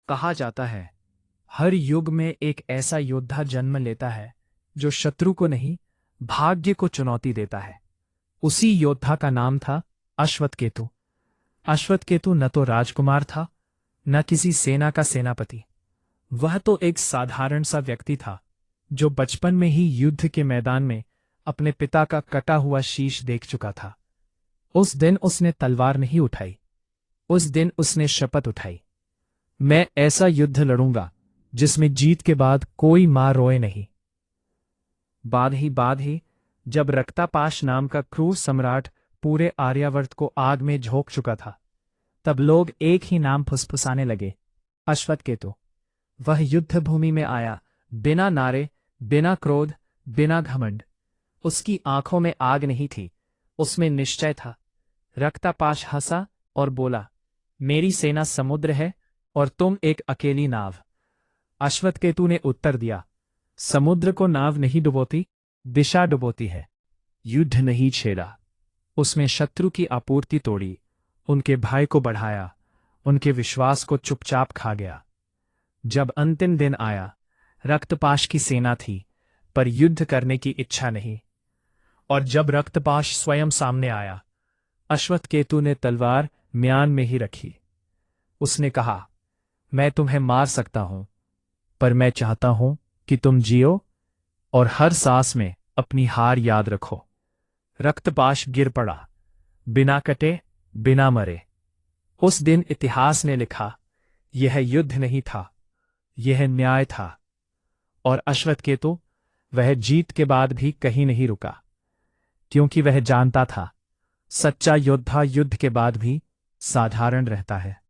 कहा जाता है हर युग में एक ऐसा योद्धा जन्म लेता है जो शत्रु को नहीं, भाग्य को चुनौती देता है। उसी योद्धा का नाम था अश्वत्थकेतु। अश्वत्थकेतु न तो राजकुमार था, न किसी सेना का सेनापति। वह तो एक साधारण सा व्यक्ति था जो बचपन में ही युद्ध के मैदान में अपने पिता का कटा हुआ शीश देख चुका था। उस दिन उसने तलवार नहीं उठाई। उस दिन उसने शपथ उठाई, मैं ऐसा युद्ध लड़ूंगा जिसमें जीत के बाद कोई मां रोए नहीं। बाद ही जब रक्तापाश नाम का क्रूर सम्राट पूरे आर्यावर्त को आग में झोंक चुका था, तब लोग एक ही नाम फुसफुसाने लगे, अश्वत्थकेतु। वह युद्ध भूमि में आया, बिना नारे, बिना क्रोध, बिना घमंड। उसकी आंखों में आग नहीं थी, उसमें निश्चय था। रक्तापाश हंसा और बोला, मेरी सेना समुद्र है और तुम एक अकेली नाव। अश्वत्थकेतु ने उत्तर दिया, समुद्र को नाव नहीं डुबोती, दिशा डुबोती है। युद्ध नहीं छेड़ा, उसमें शत्रु की आपूर्ति तोड़ी, उनके भय को बढ़ाया, उनके विश्वास को चुपचाप खा गया। जब अंतिम दिन आया, रक्तपाश की सेना थी, पर युद्ध करने की इच्छा नहीं। और जब रक्तपाश स्वयं सामने आया, अश्वत्थकेतु ने तलवार म्यान में ही रखी। उसने कहा, मैं तुम्हें मार सकता हूं, पर मैं चाहता हूं कि तुम जियो और हर सांस में अपनी हार याद रखो। रक्तपाश गिर पड़ा, बिना कटे, बिना मरे। उस दिन इतिहास ने लिखा, यह युद्ध नहीं था, यह न्याय था। और अश्वत्थकेतु, वह जीत के बाद भी कहीं नहीं रुका, क्योंकि वह जानता था, सच्चा योद्धा युद्ध के बाद भी साधारण रहता है।